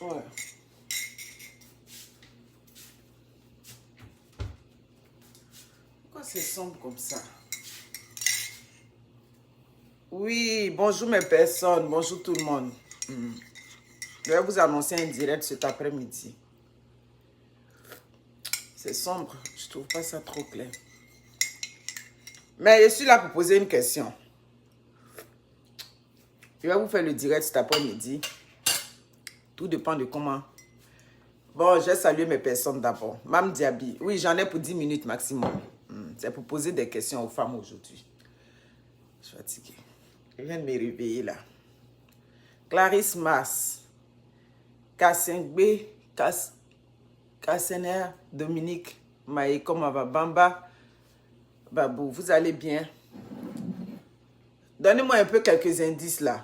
Ouais. Pourquoi c'est sombre comme ça? Oui, bonjour mes personnes, bonjour tout le monde. Je vais vous annoncer un direct cet après-midi. C'est sombre, je trouve pas ça trop clair. Mais je suis là pour poser une question. Je vais vous faire le direct cet après-midi. Tout dépend de comment. Bon, je vais saluer mes personnes d'abord. Mam Diaby, oui, j'en ai pour 10 minutes maximum. C'est pour poser des questions aux femmes aujourd'hui. Je suis fatiguée. Je viens de me réveiller là. Clarisse Mas, K5B, Kassener, Dominique, Maï, comment va? Bamba, Babou, vous allez bien? Donnez-moi un peu quelques indices là.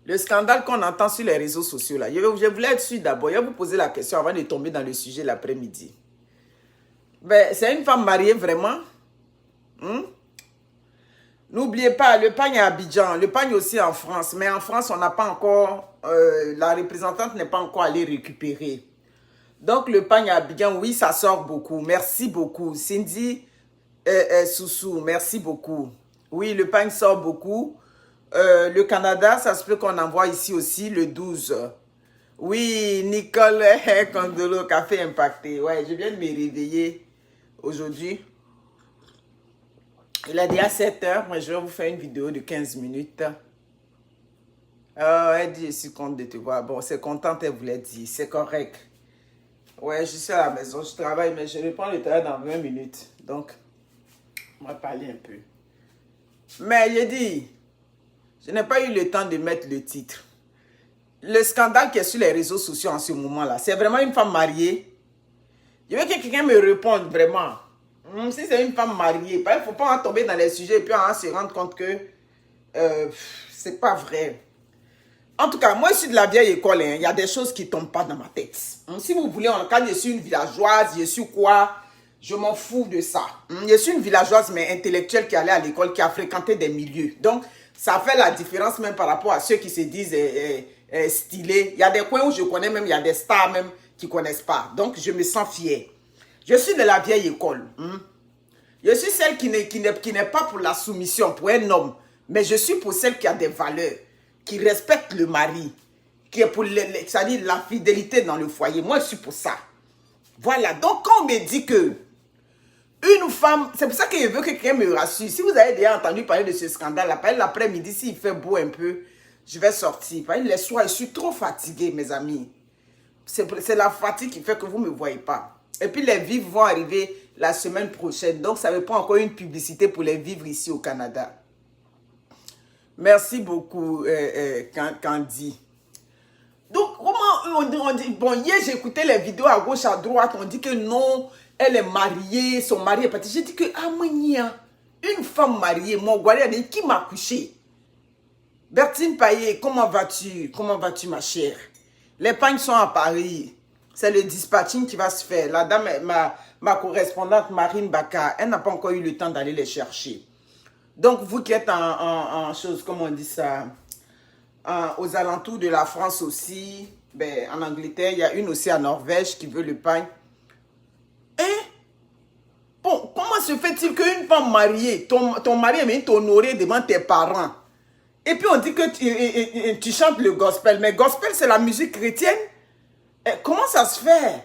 Le scandale qu'on entend sur les réseaux sociaux là. Je voulais être sûr d'abord. Je vais vous poser la question avant de tomber dans le sujet l'après-midi. Ben, c'est une femme mariée vraiment? N'oubliez pas, le pagne à Abidjan, le pagne aussi en France. Mais en France, on n'a pas encore... la représentante n'est pas encore allée récupérer. Donc, le pagne à Abidjan, oui, ça sort beaucoup. Merci beaucoup. Cindy Soussou, merci beaucoup. Oui, le pagne sort beaucoup. Le Canada, ça se peut qu'on envoie ici aussi le 12. Oui, Nicole Condolo, café impacté. Ouais, je viens de me réveiller aujourd'hui. Il a dit à 7 h, moi je vais vous faire une vidéo de 15 minutes. Elle dit, je suis contente de te voir. Bon, c'est contente, elle voulait dire. C'est correct. Ouais, je suis à la maison, je travaille, mais je reprends le travail dans 20 minutes. Donc, on va parler un peu. Mais j'ai dit, je n'ai pas eu le temps de mettre le titre. Le scandale qui est sur les réseaux sociaux en ce moment-là, c'est vraiment une femme mariée. Je veux que quelqu'un me réponde vraiment. Si c'est une femme mariée, il ne faut pas en tomber dans les sujets et puis en se rendre compte que c'est pas vrai. En tout cas, moi je suis de la vieille école. Il y a des choses qui ne tombent pas dans ma tête. Si vous voulez, quand je suis une villageoise, je suis quoi? Je m'en fous de ça. Je suis une villageoise mais intellectuelle qui allait à l'école, qui a fréquenté des milieux. Donc, ça fait la différence même par rapport à ceux qui se disent stylés. Il y a des coins où je connais même, il y a des stars même qui ne connaissent pas. Donc, je me sens fière. Je suis de la vieille école. Je suis celle qui n'est pas pour la soumission, pour un homme. Mais je suis pour celle qui a des valeurs, qui respecte le mari, qui est pour c'est-à-dire la fidélité dans le foyer. Moi, je suis pour ça. Voilà. Donc, quand on me dit que une femme... C'est pour ça que je veux que quelqu'un me rassure. Si vous avez déjà entendu parler de ce scandale, l'après-midi, s'il fait beau un peu, je vais sortir. Les soirs, je suis trop fatiguée, mes amis. C'est la fatigue qui fait que vous ne me voyez pas. Et puis les vivres vont arriver la semaine prochaine. Donc ça ne veut pas encore une publicité pour les vivres ici au Canada. Merci beaucoup, Candy. Donc, comment on dit... Bon, hier, j'ai écouté les vidéos à gauche, à droite. On dit que non, elle est mariée, son mari est parti. J'ai dit que, ah, une femme mariée, mon Guarani, qui m'a couché? Bertine Payet, comment vas-tu? Comment vas-tu, ma chère? Les pagnes sont à Paris. C'est le dispatching qui va se faire. La dame, ma correspondante Marine Baka, elle n'a pas encore eu le temps d'aller les chercher. Donc, vous qui êtes en chose, comment on dit ça, aux alentours de la France aussi, ben, en Angleterre, il y a une aussi en Norvège qui veut le pain. Hein? Bon, comment se fait-il qu'une femme mariée, ton mari est venu t'honorer devant tes parents, et puis on dit que tu chantes le gospel, mais gospel c'est la musique chrétienne? Comment ça se fait?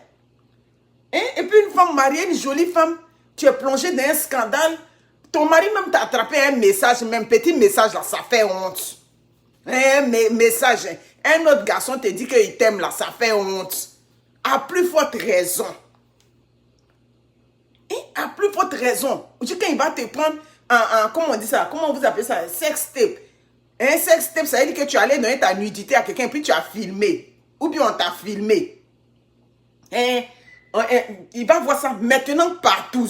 Hein? Et puis une femme mariée, une jolie femme, tu es plongé dans un scandale. Ton mari même t'a attrapé un message, même petit message là, ça fait honte. Un message, un autre garçon te dit qu'il t'aime là, ça fait honte. À plus forte raison. Et à plus forte raison. Tu dis qu'il va te prendre comment on dit ça? Comment vous appelez ça? Un sex tape. Un sex tape, ça veut dire que tu allais donner ta nudité à quelqu'un et puis tu as filmé. Ou bien on t'a filmé. Il va voir ça maintenant partout.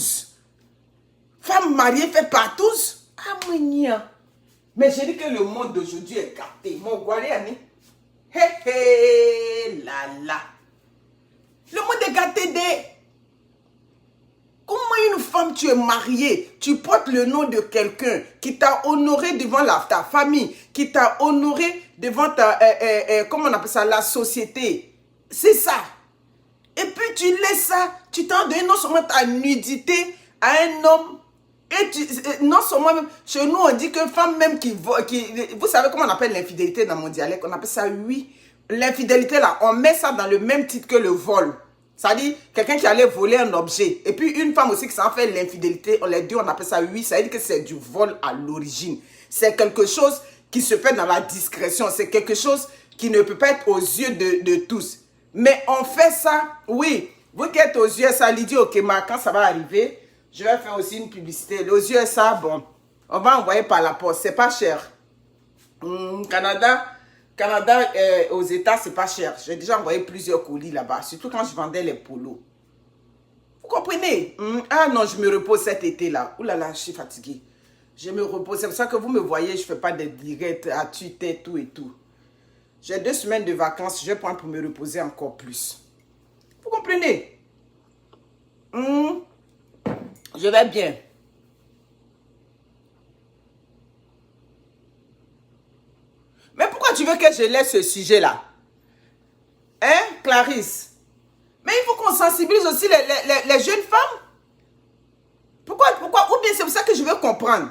Femme mariée fait partout. Ah, mais j'ai dit que le monde d'aujourd'hui est gâté. Mon Guarani. Hé hé là là. Le monde est gâté des... Comment une femme, tu es mariée, tu portes le nom de quelqu'un qui t'a honoré devant ta famille, qui t'a honoré devant comment on appelle ça, la société. C'est ça. Et puis tu laisses ça, tu t'en donnes non seulement ta nudité à un homme, et non seulement même, chez nous on dit que femme même vous savez comment on appelle l'infidélité dans mon dialecte, on appelle ça oui. L'infidélité là, on met ça dans le même titre que le vol. C'est-à-dire, quelqu'un qui allait voler un objet. Et puis, une femme aussi qui s'en fait l'infidélité. On les dit, on appelle ça oui. Ça veut dire que c'est du vol à l'origine. C'est quelque chose qui se fait dans la discrétion. C'est quelque chose qui ne peut pas être aux yeux de tous. Mais on fait ça, oui. Vous qui êtes aux yeux, ça, Lydie Okema, quand ça va arriver, je vais faire aussi une publicité. Aux yeux, ça, bon, on va envoyer par la poste. C'est pas cher. Canada, aux États, c'est pas cher. J'ai déjà envoyé plusieurs colis là-bas, surtout quand je vendais les polos. Vous comprenez? Ah non, je me repose cet été-là. Ouh là là, je suis fatiguée. Je me repose. C'est pour ça que vous me voyez, je ne fais pas des directs à tuer tout et tout. J'ai 2 semaines de vacances, je vais prendre pour me reposer encore plus. Vous comprenez? Je vais bien. Mais pourquoi tu veux que je laisse ce sujet-là? Hein, Clarisse? Mais il faut qu'on sensibilise aussi les jeunes femmes. Pourquoi? Ou bien c'est pour ça que je veux comprendre.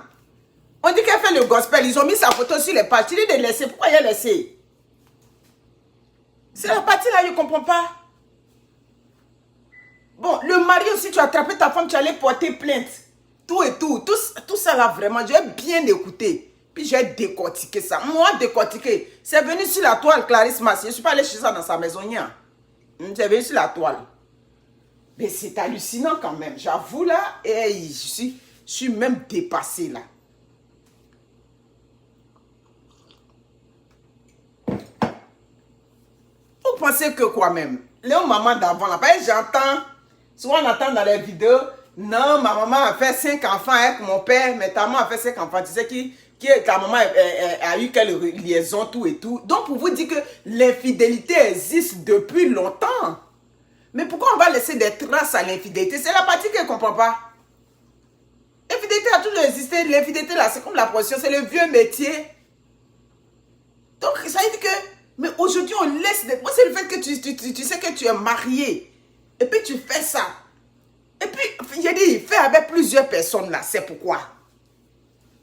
On dit qu'elle fait le gospel. Ils ont mis sa photo sur les pages. Tu dis de laisser. Pourquoi il a laissé? C'est la partie là, je ne comprends pas. Bon, le mari aussi, tu as attrapé ta femme, tu allais porter plainte. Tout et tout. Tout ça là, vraiment, je vais bien écouter. Puis j'ai décortiqué ça. Moi, décortiqué. C'est venu sur la toile, Clarisse Massy. Je ne suis pas allé chez ça dans sa maison. C'est venu sur la toile. Mais c'est hallucinant quand même. J'avoue là, hey, je suis même dépassée là. Vous pensez que quoi même? Les mamans d'avant là, j'entends, souvent on entend dans les vidéos, non, ma maman a fait 5 enfants avec mon père, mais ta maman a fait 5 enfants. Tu sais qui ta maman a eu quelle liaison, tout et tout. Donc pour vous dire que l'infidélité existe depuis longtemps. Mais pourquoi on va laisser des traces à l'infidélité? C'est la partie qu'elle ne comprend pas. L'infidélité a toujours existé. L'infidélité là, c'est comme la prostitution, c'est le vieux métier. Donc ça veut dire que, mais aujourd'hui on laisse des... Moi c'est le fait que tu sais que tu es marié. Et puis tu fais ça. Et puis, j'ai dit, fais avec plusieurs personnes là, c'est pourquoi.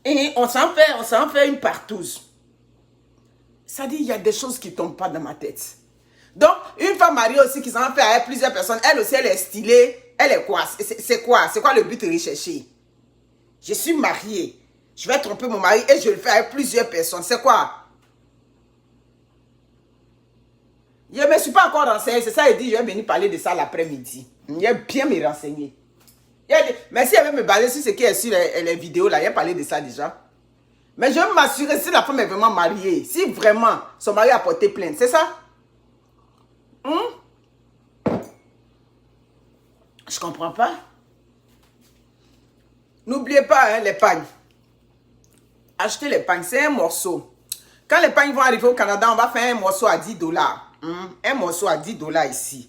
Et on s'en fait une partouze. Ça dit, il y a des choses qui ne tombent pas dans ma tête. Donc, une femme mariée aussi qui s'en fait avec plusieurs personnes, elle aussi, elle est stylée. Elle est quoi? C'est quoi? C'est quoi le but de rechercher? Je suis mariée. Je vais tromper mon mari et je le fais avec plusieurs personnes. C'est quoi? Je ne me suis pas encore renseignée. C'est ça, il dit, je vais venir parler de ça l'après-midi. Je vais bien me renseigner. Mais si elle veut me baser sur ce qui est sur les vidéos, là, il a parlé de ça déjà. Mais je veux m'assurer si la femme est vraiment mariée. Si vraiment son mari a porté plainte. C'est ça? Je comprends pas. N'oubliez pas, hein, les pagnes. Achetez les pagnes, c'est un morceau. Quand les pagnes vont arriver au Canada, on va faire un morceau à 10 $. Un morceau à 10 $ ici.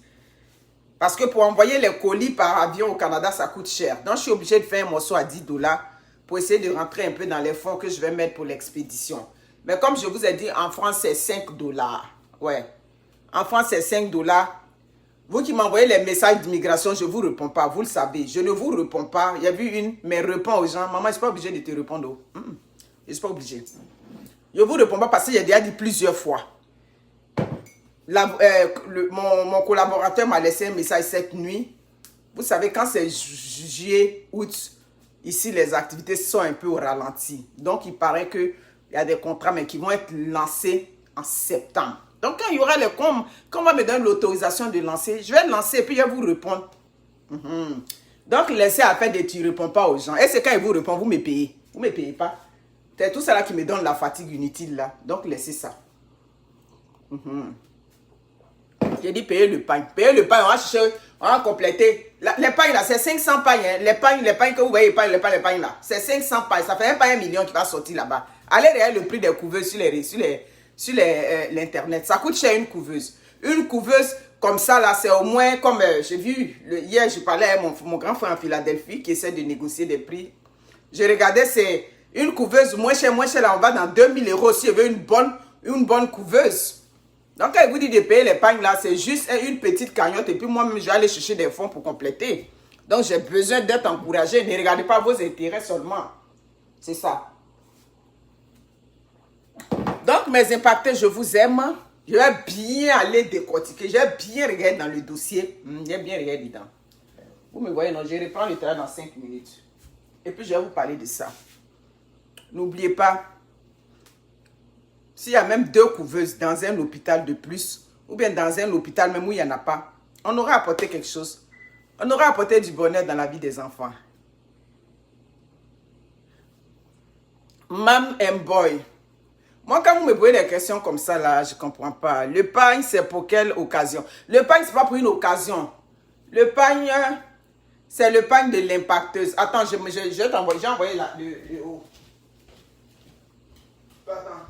Parce que pour envoyer les colis par avion au Canada, ça coûte cher. Donc, je suis obligée de faire un morceau à 10 $ pour essayer de rentrer un peu dans les fonds que je vais mettre pour l'expédition. Mais comme je vous ai dit, en France, c'est 5 $. Ouais. En France, c'est 5 $. Vous qui m'envoyez les messages d'immigration, je ne vous réponds pas. Vous le savez. Je ne vous réponds pas. Il y a vu une, mais réponds aux gens. Maman, je ne suis pas obligée de te répondre. Je ne suis pas obligée. Je ne vous réponds pas parce que j'ai déjà dit plusieurs fois. Mon collaborateur m'a laissé un message cette nuit. Vous savez, quand c'est juillet, août, ici, les activités sont un peu au ralenti. Donc, il paraît qu'il y a des contrats, mais qui vont être lancés en septembre. Donc, quand il y aura les quand on va me donner l'autorisation de lancer, je vais lancer et puis je vais vous répondre. Donc, laissez à faire tu ne réponds pas aux gens. Et c'est quand ils vous répondent, vous me payez. Vous ne me payez pas. C'est tout ça là qui me donne la fatigue inutile là. Donc, laissez ça. J'ai dit payer le pain. Payer le pain, on va chercher, on va compléter. Les pains là, c'est 500 pains. Hein. Les pains que vous voyez, les pains là, c'est 500 pains. Ça fait un pain 1 million qui va sortir là-bas. Allez regarder le prix des couveuses sur l'internet. Ça coûte cher une couveuse. Une couveuse comme ça, là, c'est au moins comme j'ai vu, hier, je parlais à mon grand frère en Philadelphie qui essaie de négocier des prix. Je regardais, c'est une couveuse moins cher, là, on va dans 2000 € si je veux une bonne couveuse. Donc, quand il vous dit de payer l'épargne, là, c'est juste une petite cagnotte et puis moi-même, je vais aller chercher des fonds pour compléter. Donc, j'ai besoin d'être encouragé. Ne regardez pas vos intérêts seulement. C'est ça. Donc, mes impactés, je vous aime. Je vais bien aller décortiquer. Je vais bien regarder dans le dossier. Je vais bien regarder dedans. Vous me voyez, non? Je reprends le travail dans 5 minutes. Et puis, je vais vous parler de ça. N'oubliez pas, s'il y a même 2 couveuses dans un hôpital de plus, ou bien dans un hôpital même où il n'y en a pas, on aura apporté quelque chose. On aura apporté du bonheur dans la vie des enfants. Mam and boy. Moi, quand vous me posez des questions comme ça, là, je ne comprends pas. Le pagne, c'est pour quelle occasion? Le pagne, ce n'est pas pour une occasion. Le pagne, c'est le pagne de l'impacteuse. Attends, je vais t'envoyer. J'ai envoyé le haut. Attends.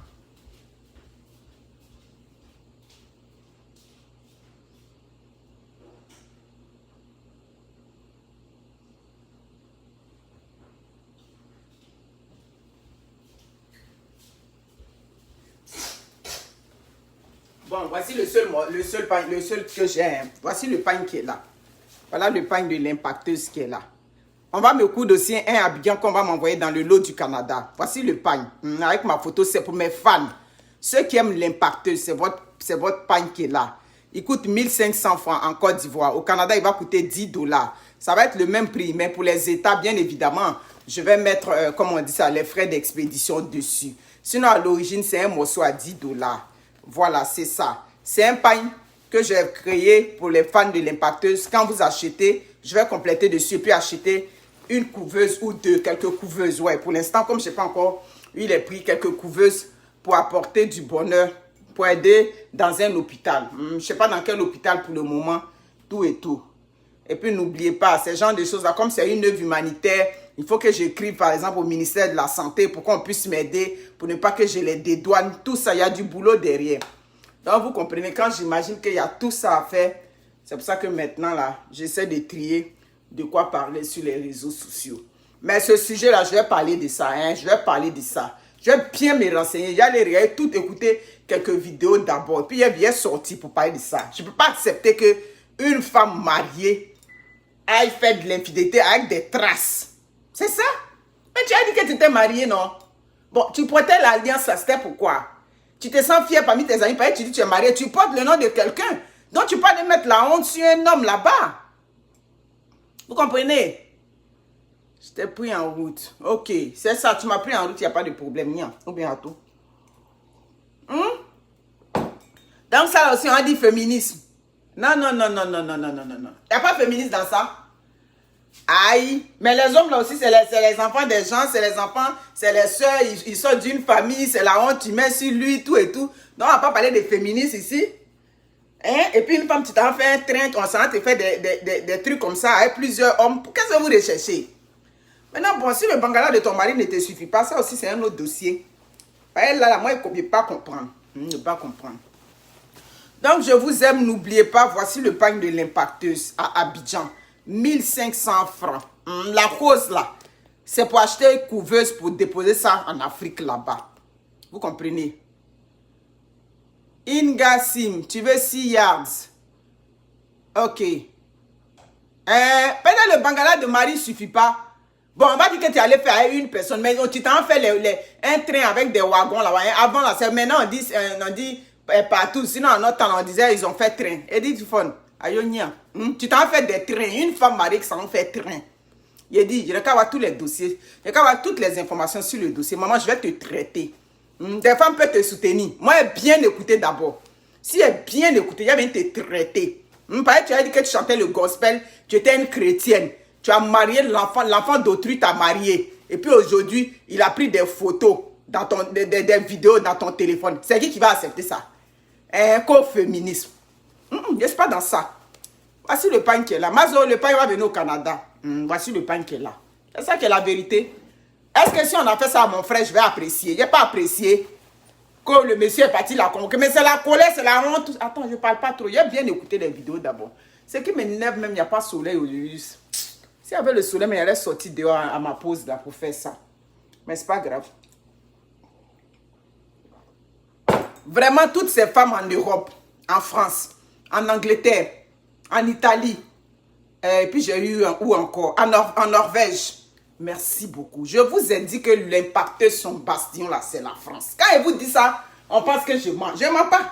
Bon, voici le seul que j'ai. Hein. Voici le pagne qui est là. Voilà le pagne de l'impacteuse qui est là. On va me coudre aussi un Abidjan qu'on va m'envoyer dans le lot du Canada. Voici le pagne. Avec ma photo, c'est pour mes fans. Ceux qui aiment l'impacteuse, c'est votre pagne qui est là. Il coûte 1500 francs en Côte d'Ivoire. Au Canada, il va coûter 10 $. Ça va être le même prix. Mais pour les États, bien évidemment, je vais mettre, comme on dit ça, les frais d'expédition dessus. Sinon, à l'origine, c'est un morceau à 10 $. Voilà, c'est ça. C'est un pagne que j'ai créé pour les fans de l'impacteuse. Quand vous achetez, je vais compléter dessus et puis acheter une couveuse ou deux, quelques couveuses. Ouais, pour l'instant, comme je n'ai pas encore eu les prix, quelques couveuses pour apporter du bonheur, pour aider dans un hôpital. Je ne sais pas dans quel hôpital pour le moment, tout et tout. Et puis n'oubliez pas, ces genres de choses-là, comme c'est une œuvre humanitaire, il faut que j'écrive par exemple au ministère de la Santé pour qu'on puisse m'aider, pour ne pas que je les dédouane. Tout ça, il y a du boulot derrière. Donc vous comprenez, quand j'imagine qu'il y a tout ça à faire, c'est pour ça que maintenant là, j'essaie de trier de quoi parler sur les réseaux sociaux. Mais ce sujet-là, je vais parler de ça, hein, je vais parler de ça. Je vais bien me renseigner, j'allais regarder tout, écouter quelques vidéos d'abord. Puis il est sorti pour parler de ça. Je ne peux pas accepter qu'une femme mariée aille faire de l'infidélité avec des traces. C'est ça? Mais tu as dit que tu étais mariée, non? Bon, tu portais l'alliance, ça c'était pourquoi? Tu te sens fier parmi tes amis, parce que tu dis que tu es marié, tu portes le nom de quelqu'un. Donc tu peux pas mettre la honte sur un homme là-bas. Vous comprenez? Je t'ai pris en route. Ok, c'est ça, tu m'as pris en route, il n'y a pas de problème. Ou bien à tout. Donc ça aussi, on dit féminisme. Non, non, non, non, non, non, non, non, non. Il n'y a pas féministe dans ça. Aïe, mais les hommes là aussi, c'est les enfants des gens, c'est les enfants, c'est les soeurs, ils sortent d'une famille, c'est la honte, tu mets sur lui, tout et tout. Donc on va pas parler de féministes ici. Hein? Et puis une femme, tu t'en fais un train, on s'en te fait des trucs comme ça avec plusieurs hommes. Qu'est-ce que vous recherchez? Maintenant, bon, si le bangala de ton mari ne te suffit pas, ça aussi c'est un autre dossier. Là, moi, il ne peut pas comprendre. Il ne peut pas comprendre. Donc je vous aime, n'oubliez pas, voici le pagne de l'impacteuse à Abidjan. 1500 francs. La cause là, c'est pour acheter une couveuse pour déposer ça en Afrique là-bas. Vous comprenez? Ingassim, tu veux 6 yards. Ok. Peut-être le bangala de mari ne suffit pas. Bon, on va dire que tu allais faire une personne, mais tu t'en fais un train avec des wagons là-bas. Avant là, maintenant on dit partout. Sinon, en notre temps, on disait ils ont fait train. Et dit du fun. Ayonia, tu t'en fais des trains. Une femme mariée qui s'en fait train. Il dit, je vais avoir tous les dossiers. Je vais avoir toutes les informations sur le dossier. Maman, je vais te traiter. Des femmes peuvent te soutenir. Moi, bien écouter d'abord. Si elle bien écouté, elle vient te traiter. Pareil, tu as dit que tu chantais le gospel, tu étais une chrétienne. Tu as marié l'enfant d'autrui t'a marié. Et puis aujourd'hui, il a pris des photos, des vidéos dans ton téléphone. C'est qui va accepter ça? Un co-féminisme. Je ne suis pas dans ça. Voici le pain qui est là. Mazo, le pain va venir au Canada. Voici le pain qui est là. C'est ça qui est la vérité. Est-ce que si on a fait ça à mon frère, je vais apprécier? Je n'ai pas apprécié. que le monsieur est parti la convoquer. Mais c'est la colère, c'est la honte. Attends, je ne parle pas trop. J'ai bien écouté les vidéos d'abord. Ce qui m'énerve même, il n'y a pas de soleil aujourd'hui. S'il y avait le soleil, mais il allait sortir dehors à ma pause là pour faire ça. Mais c'est pas grave. Vraiment, toutes ces femmes en Europe, en France, en Angleterre, en Italie, et puis j'ai eu, où encore, en Norvège. Merci beaucoup. Je vous ai dit que l'impacteur, son bastion là, c'est la France. Quand il vous dit ça, on pense que je mens. Je ne mens pas.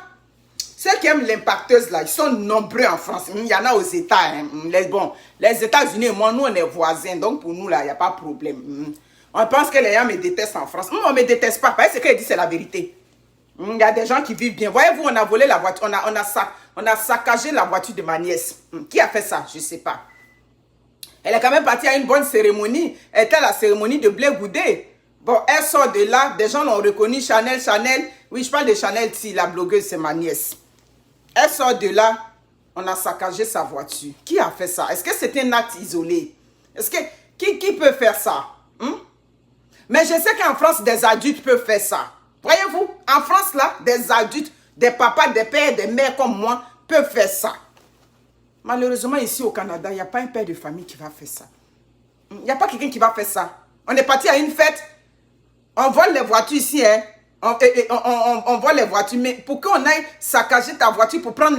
Ceux qui aiment l'impacteuse là, ils sont nombreux en France. Il y en a aux États. Hein. Les États-Unis et moi, nous, on est voisins. Donc pour nous là, il n'y a pas de problème. On pense que les gens me détestent en France. On ne me déteste pas. Parce que ce qu'il dit, c'est la vérité. Il y a des gens qui vivent bien. Voyez-vous, on a volé la voiture. On a saccagé la voiture de ma nièce. Qui a fait ça? Je ne sais pas. Elle est quand même partie à une bonne cérémonie. Elle était à la cérémonie de Blé Goudé. Bon, elle sort de là. Des gens l'ont reconnu. Chanel. Oui, je parle de Chanel. Si la blogueuse, c'est ma nièce. Elle sort de là. On a saccagé sa voiture. Qui a fait ça? Est-ce que c'est un acte isolé? Est-ce que qui peut faire ça? Mais je sais qu'en France, des adultes peuvent faire ça. Voyez-vous, en France, là, des adultes, des papas, des pères, des mères comme moi, peuvent faire ça. Malheureusement, ici au Canada, il n'y a pas un père de famille qui va faire ça. Il n'y a pas quelqu'un qui va faire ça. On est parti à une fête, on vole les voitures ici, hein. On vole les voitures, mais pour qu'on aille saccager ta voiture pour prendre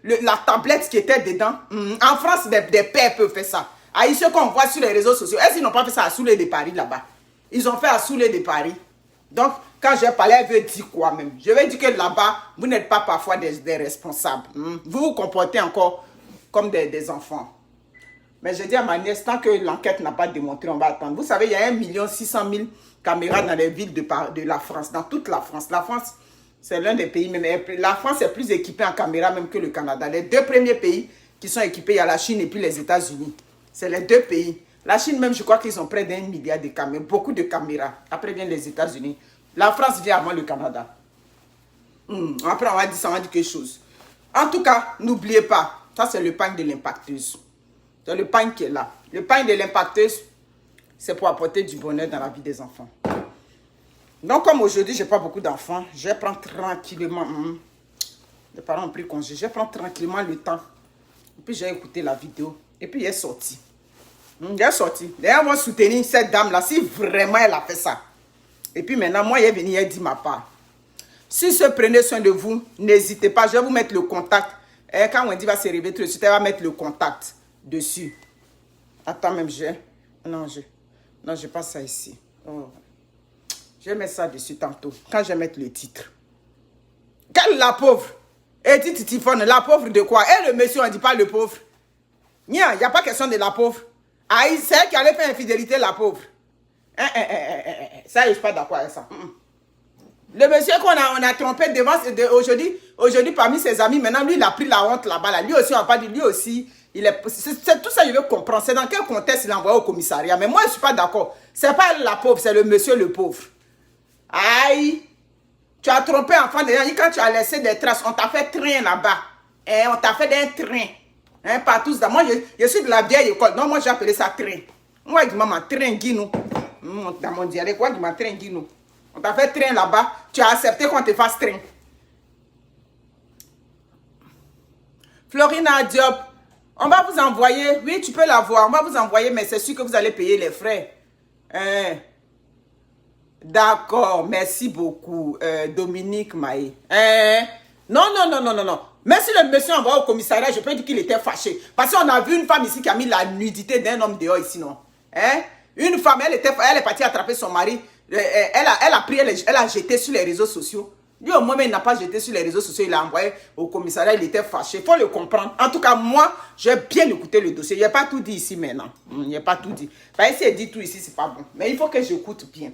la tablette qui était dedans, en France, des pères peuvent faire ça. Ah, ceux qu'on voit sur les réseaux sociaux, est-ce qu'ils n'ont pas fait ça à Soulé de Paris là-bas? Ils ont fait à Soulé de Paris. Donc, quand je parlais, elle veut dire quoi même? Je vais dire que là-bas, vous n'êtes pas parfois des responsables. Vous vous comportez encore comme des enfants. Mais je dis à ma nièce, tant que l'enquête n'a pas démontré, on va attendre. Vous savez, il y a 1 600 000 caméras dans les villes de la France, dans toute la France. La France, c'est l'un des pays, même la France est plus équipée en caméras même que le Canada. Les deux premiers pays qui sont équipés, il y a la Chine et puis les États-Unis. C'est les deux pays. La Chine même, je crois qu'ils ont près d'1 milliard de caméras, beaucoup de caméras. Après viennent les États-Unis. La France vient avant le Canada. Après, on va dire quelque chose. En tout cas, n'oubliez pas, ça c'est le pain de l'impacteuse. C'est le pain qui est là. Le pain de l'impacteuse, c'est pour apporter du bonheur dans la vie des enfants. Donc, comme aujourd'hui, je n'ai pas beaucoup d'enfants, je vais prendre tranquillement. Les parents ont pris congé. Je vais prendre tranquillement le temps. Et puis, j'ai écouté la vidéo. Et puis, il est sorti. Il est sorti. Les gens vont soutenir cette dame-là si vraiment elle a fait ça. Et puis maintenant, moi, il est venu, il a dit ma part. Si se prenez soin de vous, n'hésitez pas. Je vais vous mettre le contact. Et quand Wendy va se réveiller tout de suite, elle va mettre le contact dessus. Attends, même, Non, je passe ça ici. Oh. Je vais mettre ça dessus tantôt. Quand je vais mettre le titre. Quelle la pauvre? Edith Tiffon, la pauvre de quoi? Et le monsieur, on ne dit pas le pauvre. Il n'y a pas question de la pauvre. Ah, c'est elle qui allait faire infidélité, la pauvre. Ça, je ne suis pas d'accord avec ça. Le monsieur qu'on a trompé devant, aujourd'hui, parmi ses amis, maintenant, lui, il a pris la honte là-bas. Là. Lui aussi, on n'a pas dit, lui aussi, c'est tout ça, je veux comprendre. C'est dans quel contexte il a envoyé au commissariat. Mais moi, je ne suis pas d'accord. Ce n'est pas la pauvre, c'est le monsieur le pauvre. Aïe, tu as trompé enfant déjà. Quand tu as laissé des traces, on t'a fait train là-bas. On t'a fait d'un train. Pas tous. Moi, je suis de la vieille école. Donc, moi, j'ai appelé ça train. Moi, je dis, maman, train guinou. Dans mon dialecte, quoi, je dis, train guinou. On t'a fait train là-bas. Tu as accepté qu'on te fasse train. Florina Diop, on va vous envoyer. Oui, tu peux la voir. On va vous envoyer, mais c'est sûr que vous allez payer les frais. D'accord, merci beaucoup, Dominique Maé. Non. Même si le monsieur envoie au commissariat, je peux dire qu'il était fâché. Parce qu'on a vu une femme ici qui a mis la nudité d'un homme dehors ici, non? Une femme, elle est partie attraper son mari. Elle a jeté sur les réseaux sociaux. Lui, au moins, il n'a pas jeté sur les réseaux sociaux. Il a envoyé au commissariat, il était fâché. Il faut le comprendre. En tout cas, moi, j'ai bien écouté le dossier. Il n'y a pas tout dit ici maintenant. Il n'y a pas tout dit. Parce que si elle dit tout ici, c'est pas bon. Mais il faut que j'écoute bien.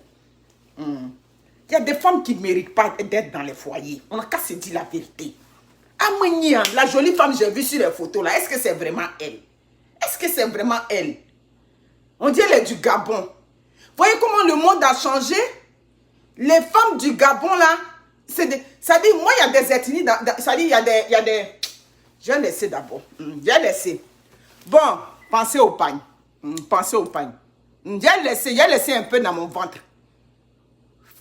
Il y a des femmes qui ne méritent pas d'être dans les foyers. On n'a qu'à se dire la vérité. Amania, la jolie femme que j'ai vue sur les photos là, est-ce que c'est vraiment elle? Est-ce que c'est vraiment elle? On dit elle est du Gabon. Voyez comment le monde a changé? Les femmes du Gabon là, ça dit, moi il y a des ethnies, ça dit, il y a des... Je vais laisser d'abord. Je vais laisser. Bon, pensez au pain. Pensez au pain. Je vais laisser un peu dans mon ventre.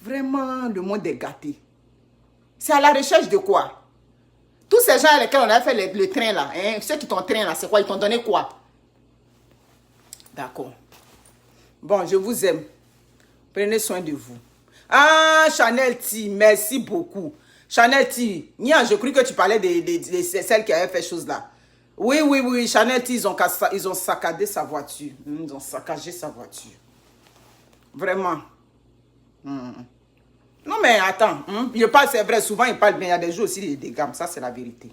Vraiment, le monde est gâté. C'est à la recherche de quoi? Tous ces gens avec lesquels on a fait le train là, hein, ceux qui t'ont traîné là, c'est quoi? Ils t'ont donné quoi? D'accord. Bon, je vous aime. Prenez soin de vous. Ah, Chanel T, merci beaucoup. Chanel T, Nia, je crois que tu parlais de celle qui avait fait chose là. Oui, oui, oui, Chanel T, ils ont saccadé sa voiture. Ils ont saccagé sa voiture. Vraiment. Non, mais attends. Je parle, c'est vrai, souvent il parle bien. Il y a des jours aussi des gammes. Ça, c'est la vérité.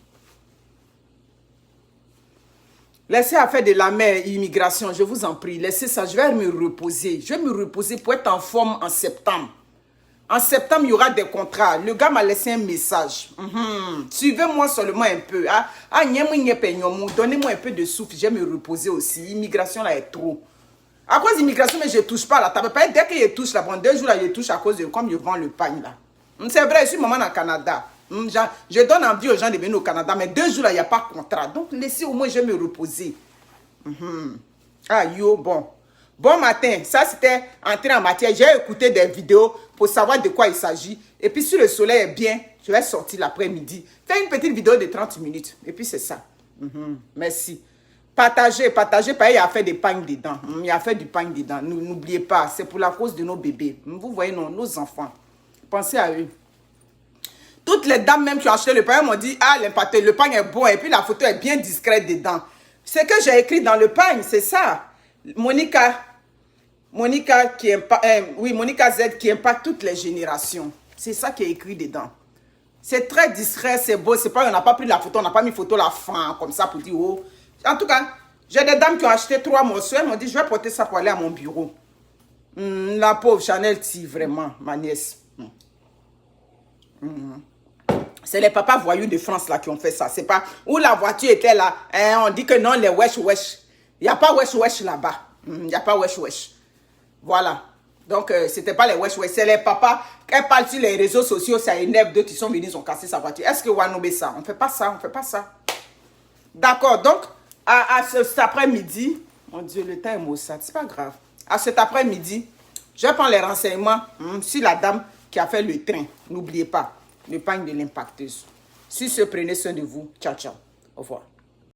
Laissez à faire de la mer, immigration, je vous en prie. Laissez ça, je vais me reposer. Je vais me reposer pour être en forme en septembre. En septembre, il y aura des contrats. Le gars m'a laissé un message. Suivez-moi seulement un peu. Donnez-moi un peu de souffle. Je vais me reposer aussi. Immigration, là, est trop. À cause d'immigration, mais je ne touche pas là. Dès que je touche là, bon, 2 jours là, je touche à cause de comme je vends le pain là. C'est vrai, je suis maman au Canada. Je donne envie aux gens de venir au Canada, mais 2 jours là, il n'y a pas de contrat. Donc, laissez au moins, je vais me reposer. Ah, yo, bon. Bon matin, ça c'était entrer en matière. J'ai écouté des vidéos pour savoir de quoi il s'agit. Et puis, si le soleil est bien, je vais sortir l'après-midi. Faire une petite vidéo de 30 minutes. Et puis, c'est ça. Merci. Partagez, parce qu'il y a fait des pagnes dedans. Il y a fait du pagne dedans. N'oubliez pas, c'est pour la cause de nos bébés. Vous voyez, nos enfants. Pensez à eux. Toutes les dames même qui ont acheté le pagne m'ont dit, ah, le pagne est bon. Et puis, la photo est bien discrète dedans. C'est que j'ai écrit dans le pagne, c'est ça. Monica qui Monica Z qui impacte toutes les générations. C'est ça qui est écrit dedans. C'est très discret, c'est beau. C'est pas, on n'a pas pris la photo, on n'a pas mis photo la fin comme ça pour dire oh. En tout cas, j'ai des dames qui ont acheté 3 morceaux. Elles m'ont dit je vais porter ça pour aller à mon bureau. La pauvre Chanel T, vraiment, ma nièce. C'est les papas voyous de France là qui ont fait ça. C'est pas où la voiture était là. On dit que non, les wesh wesh. Il n'y a pas wesh wesh là-bas. Il n'y a pas wesh wesh. Voilà. Donc, c'était pas les wesh wesh. C'est les papas. Elles parlent sur les réseaux sociaux, ça énerve d'autres. Ils sont venus, ils ont cassé sa voiture. Est-ce que Wanobe ça? On ne fait pas ça, on ne fait pas ça. D'accord. Donc, à cet après-midi, mon Dieu, le temps est maussade. C'est pas grave. À cet après-midi, je prends les renseignements sur la dame qui a fait le train. N'oubliez pas. Le pagne de l'impacteuse. Si ce, prenez soin de vous. Ciao, ciao. Au revoir.